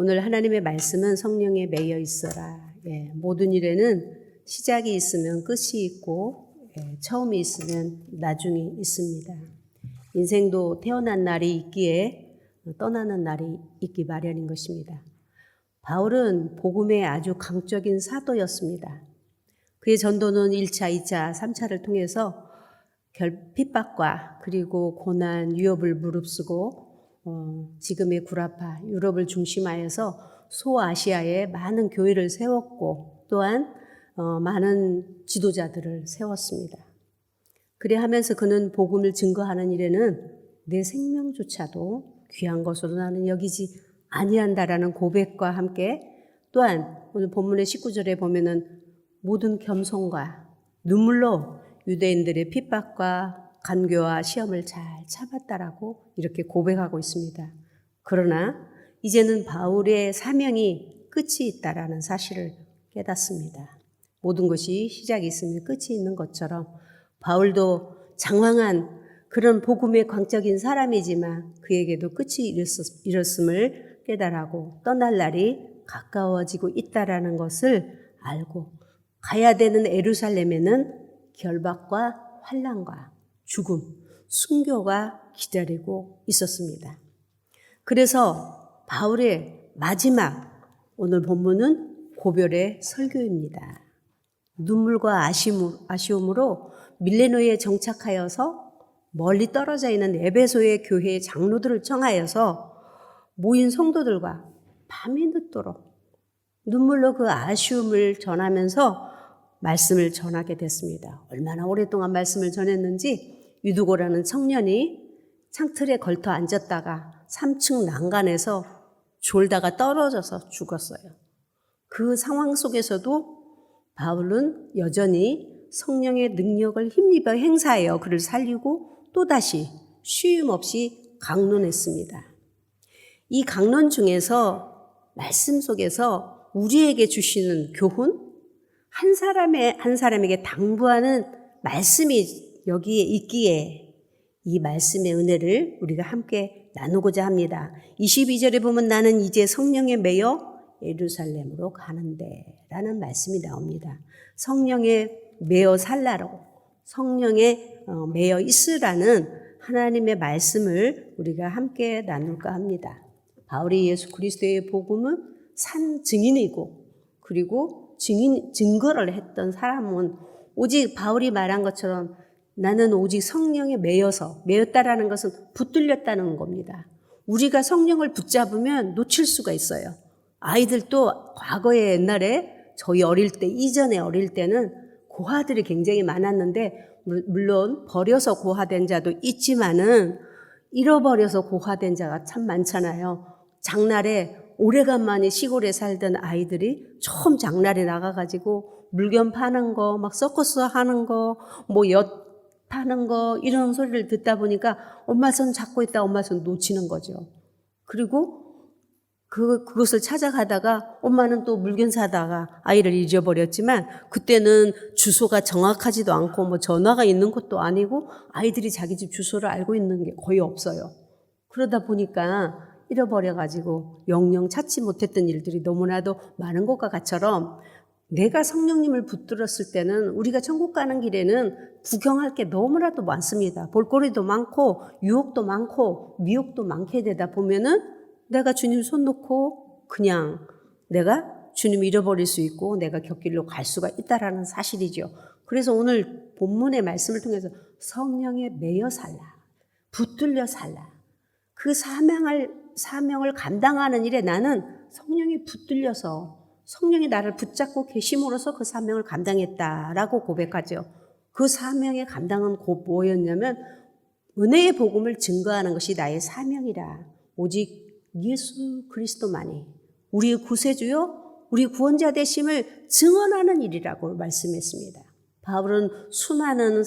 오늘 하나님의 말씀은 성령에 매여 있어라. 모든 일에는 시작이 있으면 끝이 있고 처음이 있으면 나중이 있습니다. 인생도 태어난 날이 있기에 떠나는 날이 있기 마련인 것입니다. 바울은 복음의 아주 강적인 사도였습니다. 그의 전도는 1차, 2차, 3차를 통해서 핍박과 그리고 고난, 위협을 무릅쓰고 지금의 구라파, 유럽을 중심하여서 소아시아에 많은 교회를 세웠고 또한 많은 지도자들을 세웠습니다. 그래 하면서 그는 복음을 증거하는 일에는 내 생명조차도 귀한 것으로 나는 여기지 아니한다라는 고백과 함께 또한 오늘 본문의 19절에 보면은 모든 겸손과 눈물로 유대인들의 핍박과 간교와 시험을 잘 참았다라고 이렇게 고백하고 있습니다. 그러나 이제는 바울의 사명이 끝이 있다라는 사실을 깨닫습니다. 모든 것이 시작이 있으면 끝이 있는 것처럼 바울도 장황한 그런 복음의 광적인 사람이지만 그에게도 끝이 이뤘음을 깨달아고 떠날 날이 가까워지고 있다라는 것을 알고 가야 되는 예루살렘에는 결박과 환난과 죽음, 순교가 기다리고 있었습니다. 그래서 바울의 마지막 오늘 본문은 고별의 설교입니다. 눈물과 아쉬움으로 밀레노에 정착하여서 멀리 떨어져 있는 에베소의 교회의 장로들을 청하여서 모인 성도들과 밤이 늦도록 눈물로 그 아쉬움을 전하면서 말씀을 전하게 됐습니다. 얼마나 오랫동안 말씀을 전했는지 유두고라는 청년이 창틀에 걸터 앉았다가 3층 난간에서 졸다가 떨어져서 죽었어요. 그 상황 속에서도 바울은 여전히 성령의 능력을 힘입어 행사하여 그를 살리고 또다시 쉼 없이 강론했습니다. 이 강론 중에서 말씀 속에서 우리에게 주시는 교훈, 한 사람에게 당부하는 말씀이 여기에 있기에 이 말씀의 은혜를 우리가 함께 나누고자 합니다. 22절에 보면 나는 이제 성령에 매여 예루살렘으로 가는데 라는 말씀이 나옵니다. 성령에 매여 살라로 성령에 매여 있으라는 하나님의 말씀을 우리가 함께 나눌까 합니다. 바울이 예수 그리스도의 복음은 산 증인이고 그리고 증거를 했던 사람은 오직 바울이 말한 것처럼 나는 오직 성령에 매였다라는 것은 붙들렸다는 겁니다. 우리가 성령을 붙잡으면 놓칠 수가 있어요. 아이들도 과거에 옛날에 저희 이전에 어릴 때는 고아들이 굉장히 많았는데 물론 버려서 고아된 자도 있지만은 잃어버려서 고아된 자가 참 많잖아요. 장날에 오래간만에 시골에 살던 아이들이 처음 장날에 나가가지고 물건 파는 거, 막 서커스 하는 거, 엿 파는 거 이런 소리를 듣다 보니까 엄마 손 잡고 있다 엄마 손 놓치는 거죠. 그리고 그것을 찾아가다가 엄마는 또 물건 사다가 아이를 잊어버렸지만 그때는 주소가 정확하지도 않고 전화가 있는 것도 아니고 아이들이 자기 집 주소를 알고 있는 게 거의 없어요. 그러다 보니까 잃어버려가지고 영영 찾지 못했던 일들이 너무나도 많은 것과 같처럼 내가 성령님을 붙들었을 때는 우리가 천국 가는 길에는 구경할 게 너무나도 많습니다. 볼거리도 많고 유혹도 많고 미혹도 많게 되다 보면은 내가 주님 손 놓고 그냥 내가 주님 잃어버릴 수 있고 내가 곁길로 갈 수가 있다라는 사실이죠. 그래서 오늘 본문의 말씀을 통해서 성령에 매여 살라, 붙들려 살라. 그 사명을 감당하는 일에 나는 성령이 붙들려서 성령이 나를 붙잡고 계심으로써 그 사명을 감당했다라고 고백하죠. 그 사명의 감당은 곧 뭐였냐면 은혜의 복음을 증거하는 것이 나의 사명이라. 오직 예수 그리스도만이 우리의 구세주요 우리 구원자 되심을 증언하는 일이라고 말씀했습니다. 바울은 수많은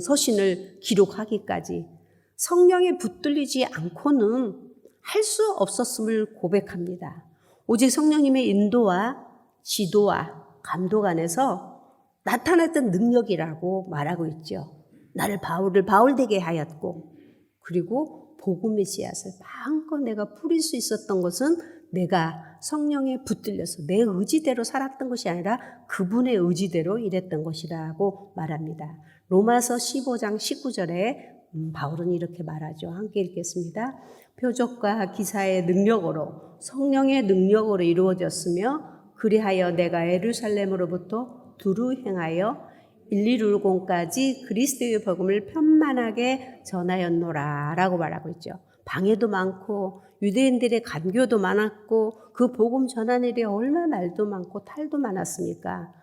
서신을 기록하기까지 성령에 붙들리지 않고는 할 수 없었음을 고백합니다. 오직 성령님의 인도와 지도와 감독 안에서 나타났던 능력이라고 말하고 있죠. 나를 바울 되게 하였고 그리고 복음의 씨앗을 마음껏 내가 뿌릴 수 있었던 것은 내가 성령에 붙들려서 내 의지대로 살았던 것이 아니라 그분의 의지대로 일했던 것이라고 말합니다. 로마서 15장 19절에 바울은 이렇게 말하죠. 함께 읽겠습니다. 표적과 기사의 능력으로 성령의 능력으로 이루어졌으며 그리하여 내가 예루살렘으로부터 두루 행하여 일리루공까지 그리스도의 복음을 편만하게 전하였노라 라고 말하고 있죠. 방해도 많고 유대인들의 간교도 많았고 그 복음 전하는 일에 얼마나 말도 많고 탈도 많았습니까?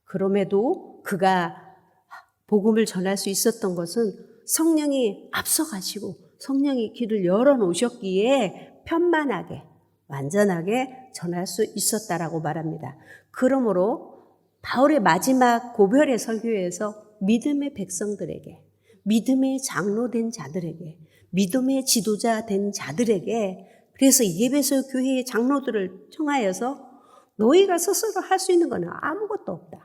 그럼에도 그가 복음을 전할 수 있었던 것은 성령이 앞서가시고 성령이 길을 열어놓으셨기에 편만하게 완전하게 전할 수 있었다라고 말합니다. 그러므로 바울의 마지막 고별의 설교에서 믿음의 백성들에게, 믿음의 장로된 자들에게, 믿음의 지도자 된 자들에게, 그래서 예배소 교회의 장로들을 청하여서 너희가 스스로 할 수 있는 것은 아무것도 없다.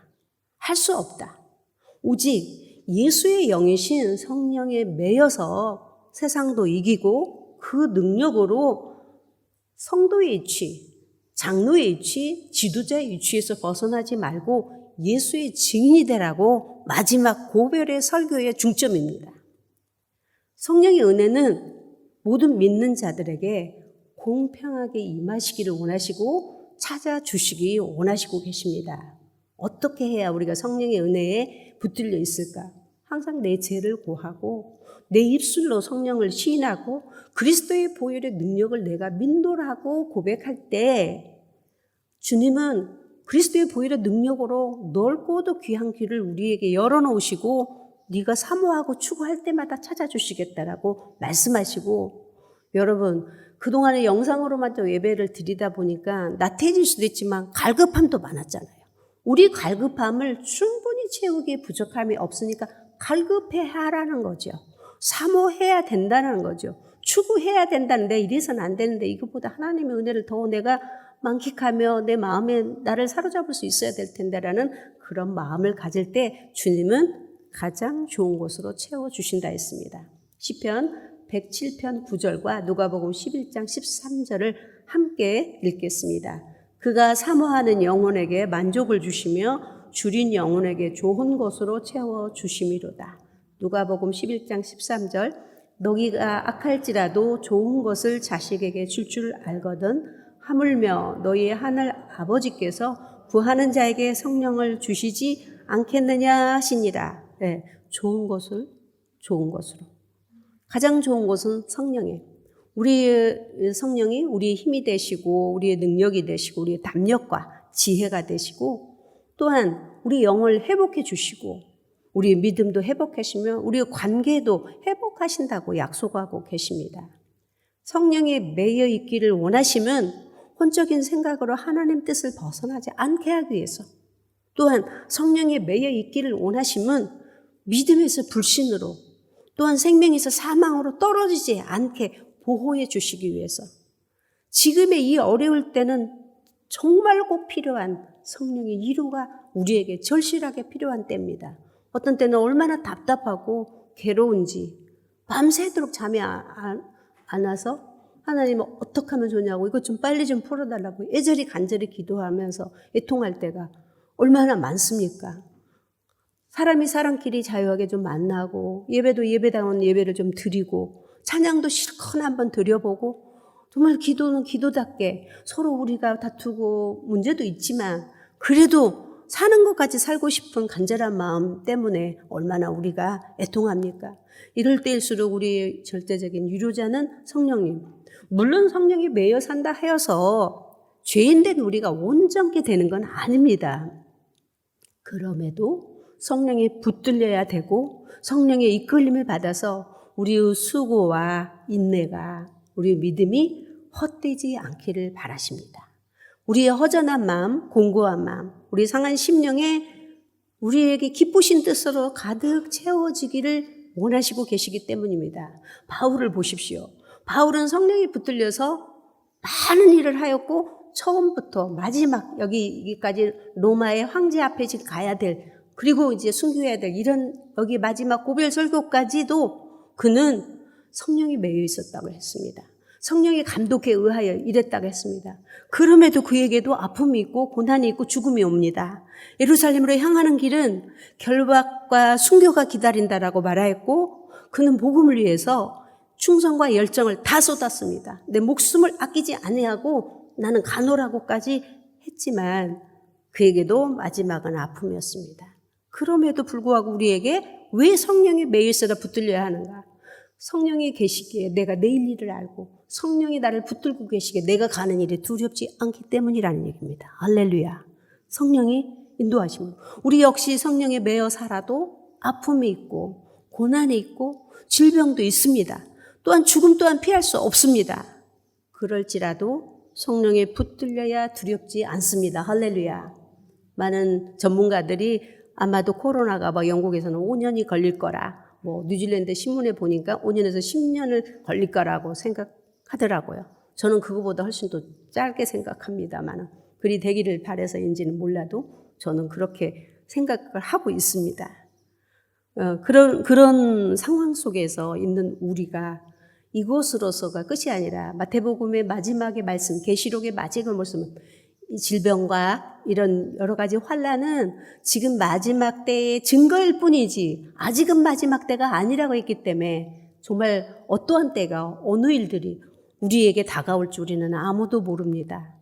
할 수 없다. 오직 예수의 영이신 성령에 매여서 세상도 이기고 그 능력으로 성도의 위치, 장로의 위치, 지도자의 위치에서 벗어나지 말고 예수의 증인이 되라고 마지막 고별의 설교의 중점입니다. 성령의 은혜는 모든 믿는 자들에게 공평하게 임하시기를 원하시고 찾아주시기 원하시고 계십니다. 어떻게 해야 우리가 성령의 은혜에 붙들려 있을까? 항상 내 죄를 고하고 내 입술로 성령을 시인하고 그리스도의 보혈의 능력을 내가 민도하고 고백할 때 주님은 그리스도의 보혈의 능력으로 넓고도 귀한 길을 우리에게 열어놓으시고 네가 사모하고 추구할 때마다 찾아주시겠다라고 말씀하시고, 여러분 그동안에 영상으로만 예배를 드리다 보니까 나태해질 수도 있지만 갈급함도 많았잖아요. 우리 갈급함을 충분히 채우기에 부족함이 없으니까 갈급해하라는 거죠. 사모해야 된다는 거죠. 추구해야 된다는데 이래서는 안 되는데 이것보다 하나님의 은혜를 더 내가 만끽하며 내 마음에 나를 사로잡을 수 있어야 될 텐데라는 그런 마음을 가질 때 주님은 가장 좋은 곳으로 채워주신다 했습니다. 시편 107편 9절과 누가복음 11장 13절을 함께 읽겠습니다. 그가 사모하는 영혼에게 만족을 주시며 줄인 영혼에게 좋은 것으로 채워주심이로다. 누가복음 11장 13절 너희가 악할지라도 좋은 것을 자식에게 줄 줄 알거든 하물며 너희의 하늘 아버지께서 구하는 자에게 성령을 주시지 않겠느냐 하시니라. 네, 좋은 것으로 가장 좋은 것은 성령이에요. 우리의 성령이 우리의 힘이 되시고 우리의 능력이 되시고 우리의 담력과 지혜가 되시고 또한 우리 영을 회복해 주시고 우리의 믿음도 회복하시며 우리의 관계도 회복하신다고 약속하고 계십니다. 성령에 매여 있기를 원하시면 혼적인 생각으로 하나님 뜻을 벗어나지 않게 하기 위해서, 또한 성령에 매여 있기를 원하시면 믿음에서 불신으로, 또한 생명에서 사망으로 떨어지지 않게 보호해 주시기 위해서, 지금의 이 어려울 때는 정말 꼭 필요한 성령의 위로가 우리에게 절실하게 필요한 때입니다. 어떤 때는 얼마나 답답하고 괴로운지 밤새도록 잠이 안 와서 하나님은 어떻게 하면 좋냐고 이것 좀 빨리 좀 풀어달라고 애절히 간절히 기도하면서 애통할 때가 얼마나 많습니까? 사람이 사람끼리 자유하게 좀 만나고 예배도 예배다운 예배를 좀 드리고 찬양도 실컷 한번 드려보고 정말 기도는 기도답게 서로 우리가 다투고 문제도 있지만 그래도 사는 것까지 살고 싶은 간절한 마음 때문에 얼마나 우리가 애통합니까? 이럴 때일수록 우리의 절대적인 위로자는 성령님. 물론 성령이 매여 산다 하여서 죄인된 우리가 온전케 되는 건 아닙니다. 그럼에도 성령에 붙들려야 되고 성령의 이끌림을 받아서 우리의 수고와 인내가 우리의 믿음이 헛되지 않기를 바라십니다. 우리의 허전한 마음, 공고한 마음, 우리 상한 심령에 우리에게 기쁘신 뜻으로 가득 채워지기를 원하시고 계시기 때문입니다. 바울을 보십시오. 바울은 성령에 붙들려서 많은 일을 하였고 처음부터 마지막 여기까지 로마의 황제 앞에 지금 가야 될, 그리고 이제 순교해야 될 이런 여기 마지막 고별 설교까지도 그는 성령이 매여 있었다고 했습니다. 성령의 감독에 의하여 이랬다고 했습니다. 그럼에도 그에게도 아픔이 있고 고난이 있고 죽음이 옵니다. 예루살렘으로 향하는 길은 결박과 순교가 기다린다라고 말하였고 그는 복음을 위해서 충성과 열정을 다 쏟았습니다. 내 목숨을 아끼지 아니하고 나는 가노라고까지 했지만 그에게도 마지막은 아픔이었습니다. 그럼에도 불구하고 우리에게 왜 성령의 매일 있어라 붙들려야 하는가? 성령이 계시기에 내가 내일 일을 알고 성령이 나를 붙들고 계시기에 내가 가는 일이 두렵지 않기 때문이라는 얘기입니다. 할렐루야. 성령이 인도하십니다. 우리 역시 성령에 매여 살아도 아픔이 있고 고난이 있고 질병도 있습니다. 또한 죽음 또한 피할 수 없습니다. 그럴지라도 성령에 붙들려야 두렵지 않습니다. 할렐루야. 많은 전문가들이 아마도 코로나가 영국에서는 5년이 걸릴 거라, 뉴질랜드 신문에 보니까 5년에서 10년을 걸릴 거라고 생각하더라고요. 저는 그거보다 훨씬 더 짧게 생각합니다만 그리 되기를 바라서인지는 몰라도 저는 그렇게 생각을 하고 있습니다. 그런 상황 속에서 있는 우리가 이것으로서가 끝이 아니라 마태복음의 마지막의 말씀, 계시록의 마지막의 말씀은 이 질병과 이런 여러 가지 환난은 지금 마지막 때의 증거일 뿐이지 아직은 마지막 때가 아니라고 했기 때문에 정말 어떠한 때가 어느 일들이 우리에게 다가올 줄 우리는 아무도 모릅니다.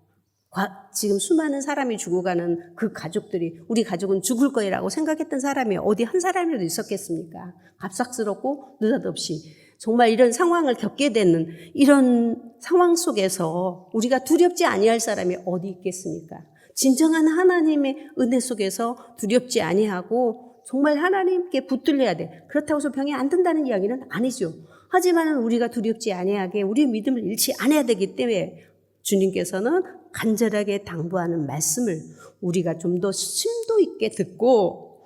지금 수많은 사람이 죽어가는 그 가족들이 우리 가족은 죽을 거라고 생각했던 사람이 어디 한 사람이라도 있었겠습니까? 갑작스럽고 느닷없이 정말 이런 상황을 겪게 되는 이런 상황 속에서 우리가 두렵지 아니할 사람이 어디 있겠습니까? 진정한 하나님의 은혜 속에서 두렵지 아니하고 정말 하나님께 붙들려야 돼. 그렇다고 해서 병이 안 든다는 이야기는 아니죠. 하지만 우리가 두렵지 아니하게 우리의 믿음을 잃지 않아야 되기 때문에 주님께서는 간절하게 당부하는 말씀을 우리가 좀 더 심도 있게 듣고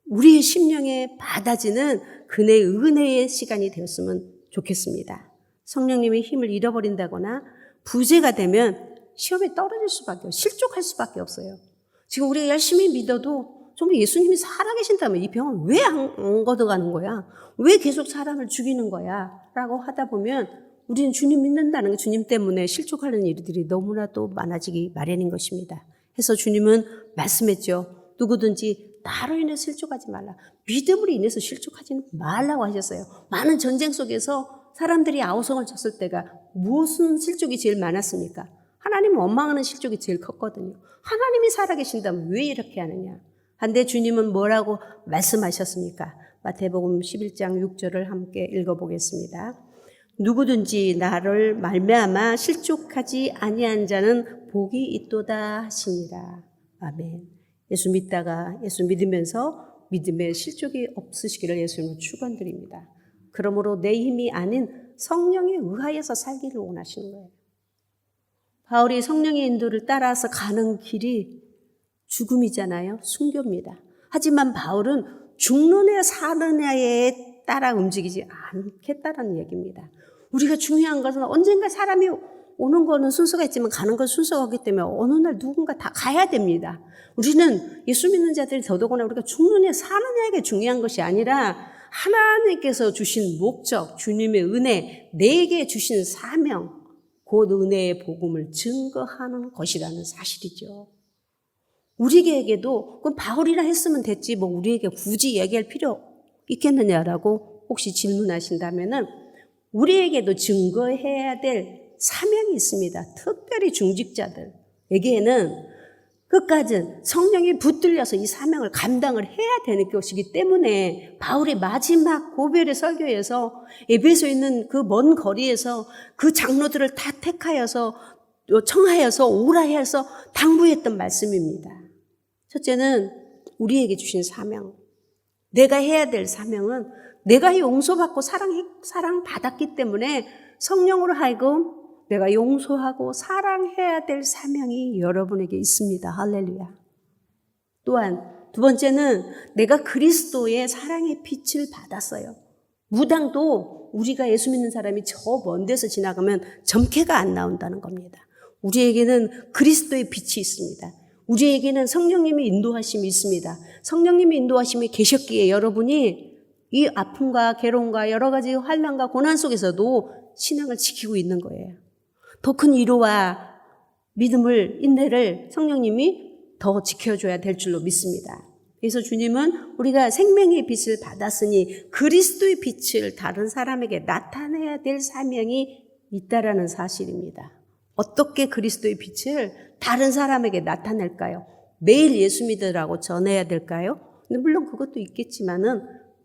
우리의 심령에 받아지는 그의 은혜의 시간이 되었으면 좋겠습니다. 성령님의 힘을 잃어버린다거나 부재가 되면 시험에 떨어질 수밖에 없어요. 실족할 수밖에 없어요. 지금 우리가 열심히 믿어도 정말 예수님이 살아계신다면 이 병은 왜 안 걷어가는 거야? 왜 계속 사람을 죽이는 거야? 라고 하다 보면 우리는 주님 믿는다는 게 주님 때문에 실족하는 일들이 너무나도 많아지기 마련인 것입니다. 해서 주님은 말씀했죠. 누구든지 나로 인해 실족하지 말라. 믿음으로 인해서 실족하지는 말라고 하셨어요. 많은 전쟁 속에서 사람들이 아우성을 쳤을 때가 무슨 실족이 제일 많았습니까? 하나님을 원망하는 실족이 제일 컸거든요. 하나님이 살아계신다면 왜 이렇게 하느냐? 한데 주님은 뭐라고 말씀하셨습니까? 마태복음 11장 6절을 함께 읽어보겠습니다. 누구든지 나를 말미암아 실족하지 아니한 자는 복이 있도다 하시니라. 아멘. 예수 믿다가 예수 믿으면서 믿음에 실족이 없으시기를 예수님은 축원드립니다. 그러므로 내 힘이 아닌 성령에 의하여서 살기를 원하시는 거예요. 바울이 성령의 인도를 따라서 가는 길이 죽음이잖아요. 순교입니다. 하지만 바울은 죽느냐 사느냐에 따라 움직이지 않겠다는 얘기입니다. 우리가 중요한 것은 언젠가 사람이 오는 거는 순서가 있지만 가는 건 순서가 없기 때문에 어느 날 누군가 다 가야 됩니다. 우리는 예수 믿는 자들이 더더구나 우리가 죽느냐 사느냐가 중요한 것이 아니라 하나님께서 주신 목적, 주님의 은혜, 내게 주신 사명, 곧 은혜의 복음을 증거하는 것이라는 사실이죠. 우리에게도 그럼 바울이나 했으면 됐지 우리에게 굳이 얘기할 필요 있겠느냐라고 혹시 질문하신다면은 우리에게도 증거해야 될 사명이 있습니다. 특별히 중직자들에게는 끝까지 성령이 붙들려서 이 사명을 감당을 해야 되는 것이기 때문에 바울의 마지막 고별의 설교에서 에베소에 있는 그 먼 거리에서 그 장로들을 다 택하여서 청하여서 오라 해서 당부했던 말씀입니다. 첫째는 우리에게 주신 사명, 내가 해야 될 사명은 내가 용서받고 사랑받았기 때문에 성령으로 하여금 내가 용서하고 사랑해야 될 사명이 여러분에게 있습니다. 할렐루야. 또한 두 번째는 내가 그리스도의 사랑의 빛을 받았어요. 무당도 우리가 예수 믿는 사람이 저 먼 데서 지나가면 점괘가 안 나온다는 겁니다. 우리에게는 그리스도의 빛이 있습니다. 우리에게는 성령님의 인도하심이 있습니다. 성령님의 인도하심이 계셨기에 여러분이 이 아픔과 괴로움과 여러 가지 환난과 고난 속에서도 신앙을 지키고 있는 거예요. 더 큰 위로와 믿음을, 인내를 성령님이 더 지켜줘야 될 줄로 믿습니다. 그래서 주님은 우리가 생명의 빛을 받았으니 그리스도의 빛을 다른 사람에게 나타내야 될 사명이 있다라는 사실입니다. 어떻게 그리스도의 빛을 다른 사람에게 나타낼까요? 매일 예수 믿으라고 전해야 될까요? 근데 물론 그것도 있겠지만은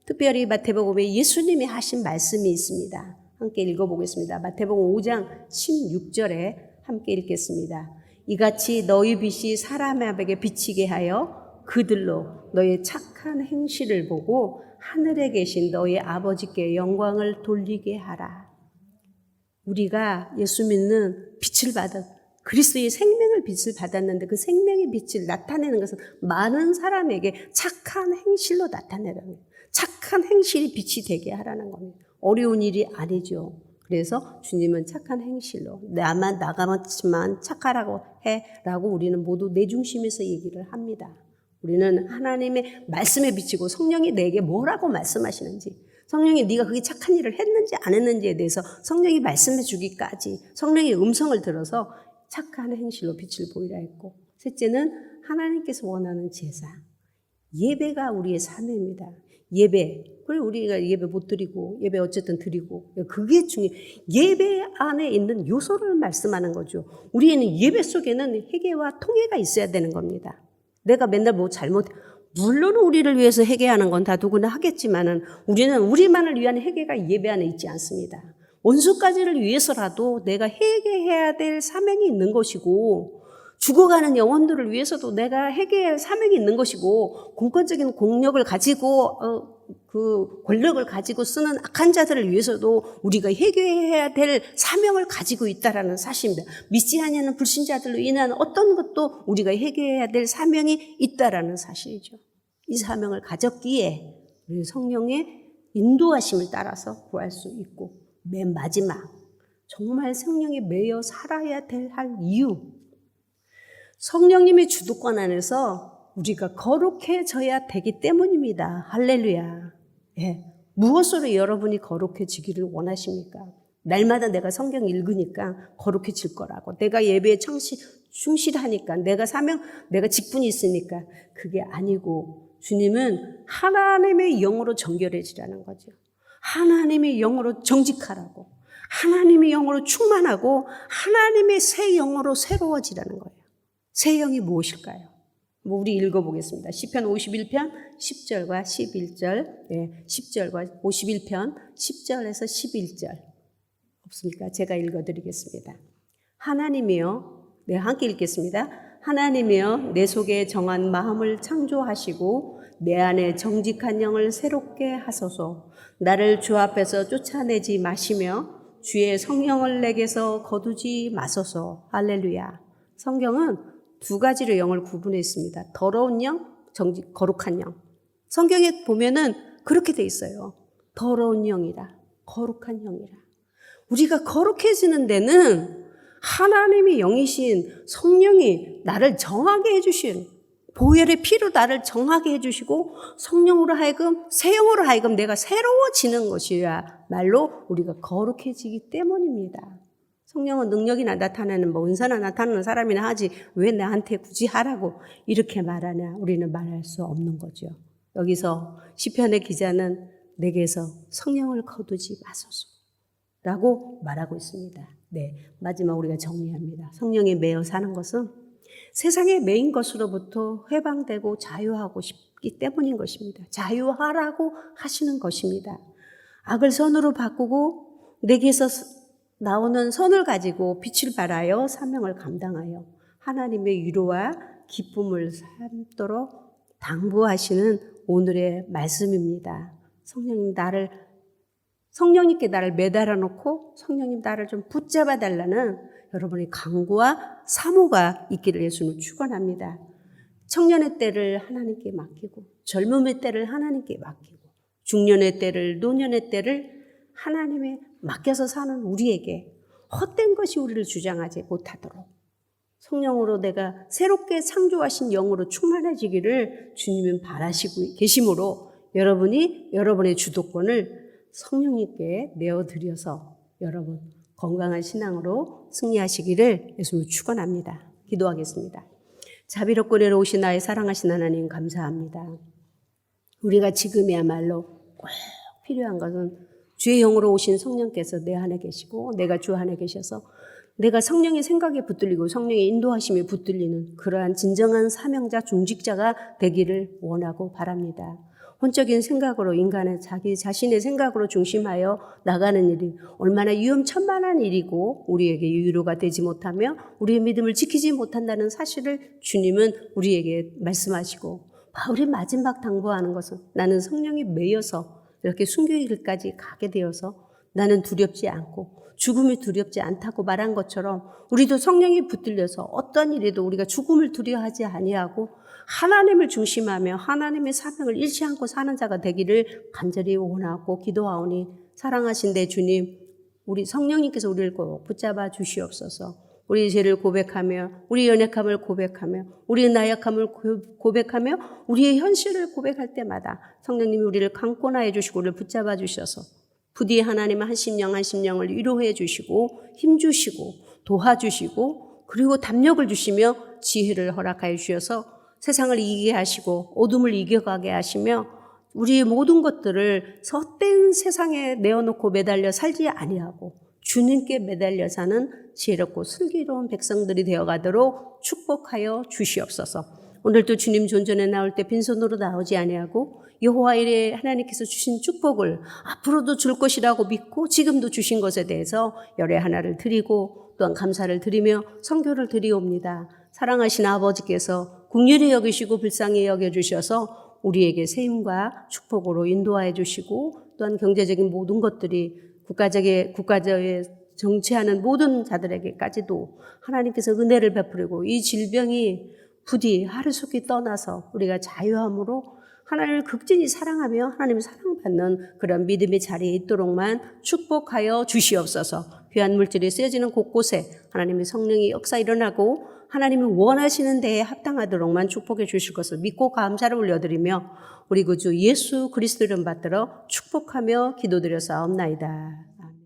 특별히 마태복음에 예수님이 하신 말씀이 있습니다. 함께 읽어보겠습니다. 마태복음 5장 16절에 함께 읽겠습니다. 이같이 너희 빛이 사람에게 비치게 하여 그들로 너의 착한 행실을 보고 하늘에 계신 너희 아버지께 영광을 돌리게 하라. 우리가 예수 믿는 빛을 받은 그리스도의 생명을 빛을 받았는데 그 생명의 빛을 나타내는 것은 많은 사람에게 착한 행실로 나타내라는 거예요. 착한 행실이 빛이 되게 하라는 겁니다. 어려운 일이 아니죠. 그래서 주님은 착한 행실로 나만 나가지만 착하라고 해라고 우리는 모두 내 중심에서 얘기를 합니다. 우리는 하나님의 말씀에 비치고 성령이 내게 뭐라고 말씀하시는지, 성령이 네가 그게 착한 일을 했는지 안 했는지에 대해서 성령이 말씀해 주기까지 성령의 음성을 들어서 착한 행실로 빛을 보이라 했고, 셋째는 하나님께서 원하는 제사, 예배가 우리의 사명입니다. 예배, 그리고 우리가 예배 못 드리고 예배 어쨌든 드리고 그게 중요해요. 예배 안에 있는 요소를 말씀하는 거죠. 우리는 예배 속에는 회개와 통회가 있어야 되는 겁니다. 내가 맨날 뭐 물론 우리를 위해서 회개하는 건 다 누구나 하겠지만은 우리는 우리만을 위한 회개가 예배 안에 있지 않습니다. 원수까지를 위해서라도 내가 회개해야 될 사명이 있는 것이고, 죽어가는 영혼들을 위해서도 내가 회개할 사명이 있는 것이고, 공권적인 공력을 가지고 그 권력을 가지고 쓰는 악한 자들을 위해서도 우리가 회개해야 될 사명을 가지고 있다라는 사실입니다. 믿지 않는 불신자들로 인한 어떤 것도 우리가 회개해야 될 사명이 있다라는 사실이죠. 이 사명을 가졌기에 우리 성령의 인도하심을 따라서 구할 수 있고, 맨 마지막 정말 성령에 매여 살아야 할 이유, 성령님의 주도권 안에서 우리가 거룩해져야 되기 때문입니다. 할렐루야. 예. 무엇으로 여러분이 거룩해지기를 원하십니까? 날마다 내가 성경 읽으니까 거룩해질 거라고, 내가 예배에 충실하니까, 내가 직분이 있으니까, 그게 아니고 주님은 하나님의 영으로 정결해지라는 거죠. 하나님의 영으로 정직하라고, 하나님의 영으로 충만하고 하나님의 새 영으로 새로워지라는 거예요. 새 영이 무엇일까요? 우리 읽어보겠습니다. 시편 51편 10절과 11절, 10절과 51편 10절에서 11절 없습니까? 제가 읽어드리겠습니다. 하나님이여, 함께 읽겠습니다. 하나님이여, 내 속에 정한 마음을 창조하시고 내 안에 정직한 영을 새롭게 하소서. 나를 주 앞에서 쫓아내지 마시며 주의 성령을 내게서 거두지 마소서. 할렐루야. 성경은 두 가지로 영을 구분했습니다. 더러운 영, 거룩한 영. 성경에 보면은 그렇게 돼 있어요. 더러운 영이라, 거룩한 영이라. 우리가 거룩해지는 데는 하나님의 영이신 성령이 나를 정하게 해주신, 보혈의 피로 나를 정하게 해주시고 성령으로 하여금, 새 영으로 하여금 내가 새로워지는 것이야말로 우리가 거룩해지기 때문입니다. 성령은 능력이나 나타나는 은사나 나타나는 사람이나 하지 왜 나한테 굳이 하라고 이렇게 말하냐, 우리는 말할 수 없는 거죠. 여기서 시편의 기자는 내게서 성령을 거두지 마소서 라고 말하고 있습니다. 네, 마지막 우리가 정리합니다. 성령에 매여 사는 것은 세상에 매인 것으로부터 해방되고 자유하고 싶기 때문인 것입니다. 자유하라고 하시는 것입니다. 악을 선으로 바꾸고 내게서 나오는 선을 가지고 빛을 발하여 사명을 감당하여 하나님의 위로와 기쁨을 삼도록 당부하시는 오늘의 말씀입니다. 성령님께 나를 매달아 놓고 성령님 나를 좀 붙잡아 달라는 여러분의 강구와 사모가 있기를 예수는 축원합니다. 청년의 때를 하나님께 맡기고, 젊음의 때를 하나님께 맡기고, 중년의 때를, 노년의 때를 하나님에 맡겨서 사는 우리에게 헛된 것이 우리를 주장하지 못하도록 성령으로 내가 새롭게 창조하신 영으로 충만해지기를 주님은 바라시고 계심으로, 여러분이 여러분의 주도권을 성령님께 내어드려서 여러분 건강한 신앙으로 승리하시기를 예수님을 축원합니다. 기도하겠습니다. 자비롭고 은혜로우신 나의 사랑하신 하나님 감사합니다. 우리가 지금이야말로 꼭 필요한 것은 주의 영으로 오신 성령께서 내 안에 계시고 내가 주 안에 계셔서 내가 성령의 생각에 붙들리고 성령의 인도하심에 붙들리는 그러한 진정한 사명자, 중직자가 되기를 원하고 바랍니다. 혼적인 생각으로 인간의 자기 자신의 생각으로 중심하여 나가는 일이 얼마나 위험천만한 일이고 우리에게 유로가 되지 못하며 우리의 믿음을 지키지 못한다는 사실을 주님은 우리에게 말씀하시고 바울이 마지막 당부하는 것은 나는 성령이 매여서 이렇게 순교의 길까지 가게 되어서 나는 두렵지 않고 죽음이 두렵지 않다고 말한 것처럼 우리도 성령이 붙들려서 어떤 일에도 우리가 죽음을 두려워하지 아니하고 하나님을 중심하며 하나님의 사명을 잃지 않고 사는 자가 되기를 간절히 원하고 기도하오니 사랑하신 내 주님, 우리 성령님께서 우리를 꼭 붙잡아 주시옵소서. 우리의 죄를 고백하며 우리의 연약함을 고백하며 우리의 나약함을 고백하며 우리의 현실을 고백할 때마다 성령님이 우리를 강권하여 주시고 우리를 붙잡아 주셔서 부디 하나님의 한 심령을 위로해 주시고 힘주시고 도와주시고 그리고 담력을 주시며 지혜를 허락하여 주셔서 세상을 이기게 하시고 어둠을 이겨가게 하시며 우리의 모든 것들을 헛된 세상에 내어놓고 매달려 살지 아니하고 주님께 매달려 사는 지혜롭고 슬기로운 백성들이 되어가도록 축복하여 주시옵소서. 오늘도 주님 존전에 나올 때 빈손으로 나오지 아니하고 여호와 이레 하나님께서 주신 축복을 앞으로도 줄 것이라고 믿고 지금도 주신 것에 대해서 열애 하나를 드리고 또한 감사를 드리며 선교를 드리옵니다. 사랑하신 아버지께서 긍휼히 여기시고 불쌍히 여겨주셔서 우리에게 세임과 축복으로 인도하여 주시고 또한 경제적인 모든 것들이 국가적에 정치하는 모든 자들에게까지도 하나님께서 은혜를 베푸리고 이 질병이 부디 하루속히 떠나서 우리가 자유함으로 하나님을 극진히 사랑하며 하나님을 사랑받는 그런 믿음의 자리에 있도록만 축복하여 주시옵소서. 귀한 물질이 쓰여지는 곳곳에 하나님의 성령이 역사 일어나고 하나님이 원하시는 데에 합당하도록만 축복해 주실 것을 믿고 감사를 올려드리며 우리 구주 예수 그리스도 이름 받들어 축복하며 기도드려 사옵나이다.